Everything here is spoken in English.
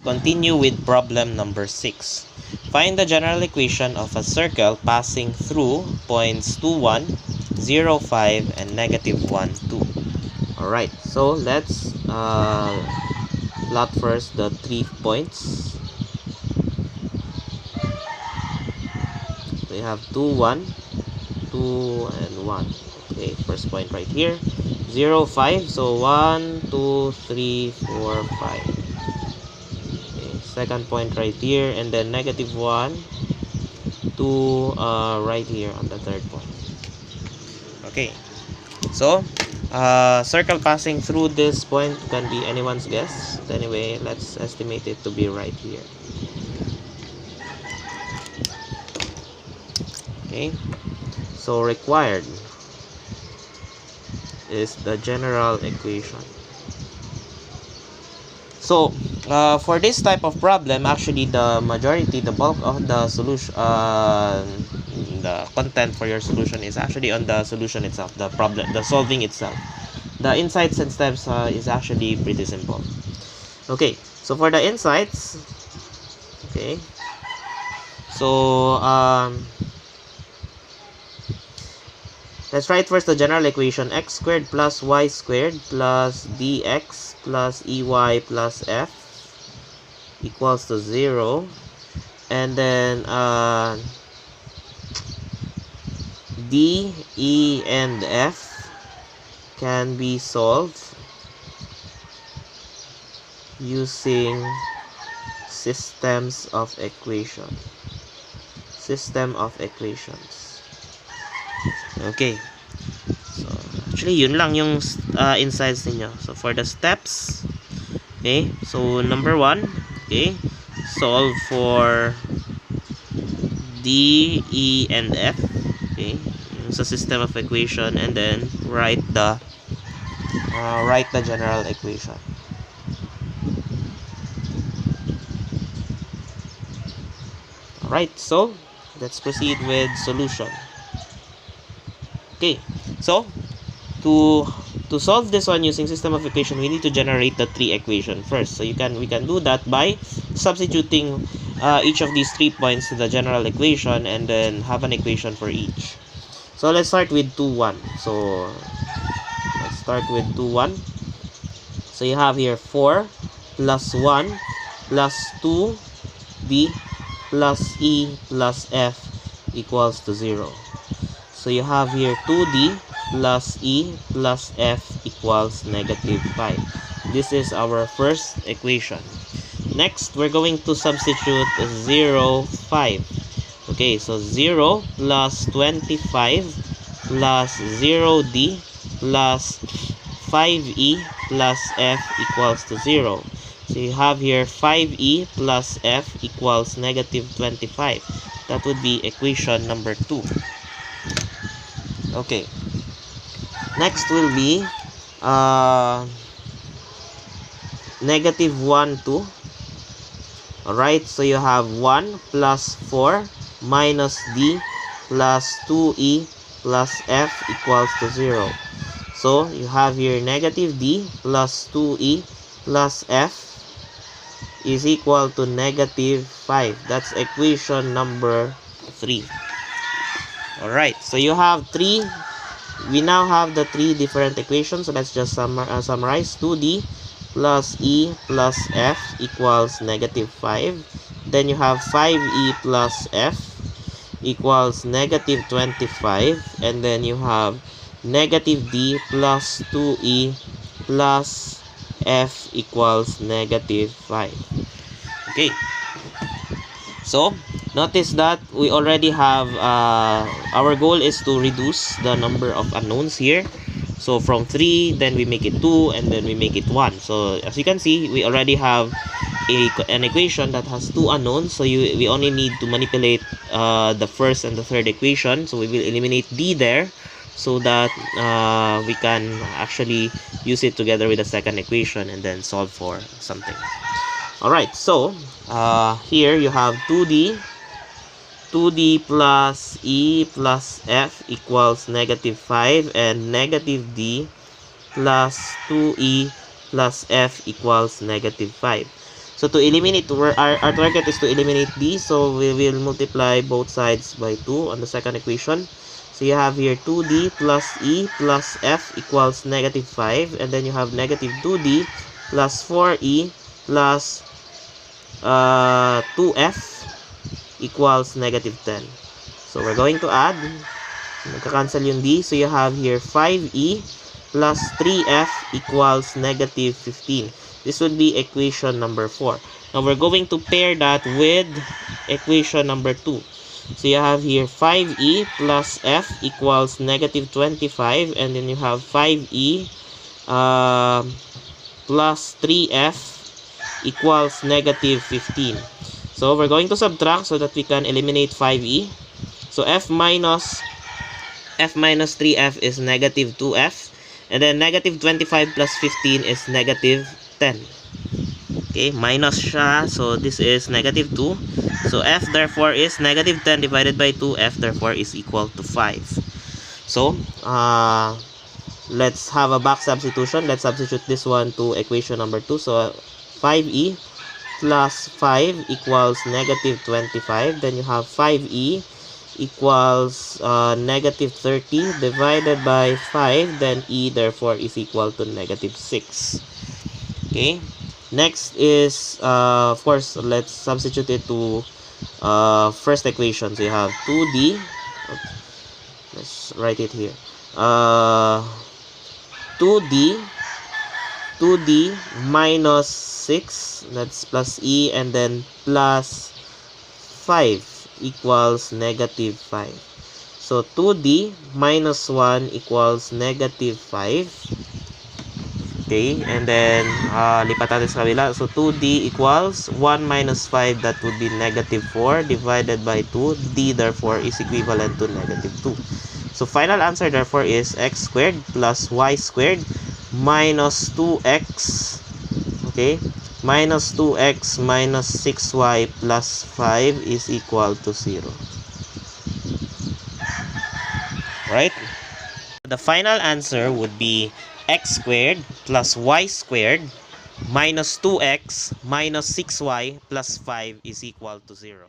Continue with problem number 6. Find the general equation of a circle passing through points 2, 1, 0, 5, and negative 1, 2. Alright, so let's plot first the 3 points. We have 2, 1, 2, and 1. Okay, first point right here. 0, 5, so 1, 2, 3, 4, 5. Second point right here, and then negative 1 to right here on the third point. Okay, so circle passing through this point can be anyone's guess. Anyway, let's estimate it to be right here. Okay, so required is the general equation. So for this type of problem, actually the bulk of the solution, the content for your solution is actually on the solution itself, the problem, the solving itself. The insights and steps is actually pretty simple. Okay, so for the insights, okay, so let's write first the general equation: x squared plus y squared plus dx plus ey plus f equals to 0. And then d, e, and f can be solved using system of equations. Okay, so actually yun lang yung insights ninyo. So for the steps, okay, so number 1, okay, solve for d, e, and f, okay, sa system of equation, and then write the general equation. Alright, so let's proceed with solution. Okay, so to solve this one using system of equation, we need to generate the 3 equation first. So we can do that by substituting each of these 3 points to the general equation, and then have an equation for each. So let's start with 2, 1. So let's start with 2, 1. So you have here 4 plus 1 plus 2d plus e plus f equals to 0. So you have here 2d plus e plus f equals negative 5. This is our first equation. Next, we're going to substitute 0, 5. Okay, so 0 plus 25 plus 0d plus 5e plus f equals to 0. So you have here 5e plus f equals negative 25. That would be equation number 2. Okay, next will be negative 1, 2. Alright, so you have 1 plus 4 minus d plus 2e plus f equals to 0. So you have here negative d plus 2e plus f is equal to negative 5. That's equation number 3. Alright, so you have 3. We now have the 3 different equations. So let's just summarize. 2d plus e plus f equals negative 5. Then you have 5e plus f equals negative 25. And then you have negative d plus 2e plus f equals negative 5. Okay, so notice that we already have our goal is to reduce the number of unknowns here. So from 3, then we make it 2, and then we make it 1. So as you can see, we already have an equation that has 2 unknowns. So we only need to manipulate the first and the third equation. So we will eliminate d there, so that we can actually use it together with the second equation and then solve for something. Alright, so here you have 2d plus e plus f equals negative 5, and negative d plus 2e plus f equals negative 5. So to eliminate, our target is to eliminate D. So we will multiply both sides by 2 on the second equation. So you have here 2D plus E plus F equals negative 5. And then you have negative 2D plus 4E plus 2F equals negative 10. So we're going to add. Magka-cancel yung D. So you have here 5E plus 3F equals negative 15. This would be equation number 4. Now we're going to pair that with equation number 2. So you have here 5E plus F equals negative 25. And then you have 5E plus 3F equals negative 15. So we're going to subtract so that we can eliminate 5E. So F minus 3F is negative 2F. And then negative 25 plus 15 is negative 10. Okay, minus siya. So this is negative 2. So F therefore is negative 10 divided by 2. F therefore is equal to 5. So let's have a back substitution. Let's substitute this one to equation number 2. So 5E plus 5 equals negative 25. Then you have 5E equals negative 30 divided by 5. Then E therefore is equal to negative 6. Okay, next is of course let's substitute it to first equation. So you have 2D, let's write it here, 2D minus 6, that's plus E, and then plus 5 equals negative 5. So 2D minus 1 equals negative 5. Okay, and then lipat natin sa kabila. So 2D equals 1 minus 5, that would be negative 4 divided by 2. D therefore is equivalent to negative 2. So final answer therefore is x squared plus y squared minus 2x. Okay, minus 2x minus 6y plus 5 is equal to 0. Right? The final answer would be x squared plus y squared minus 2x minus 6y plus 5 is equal to 0.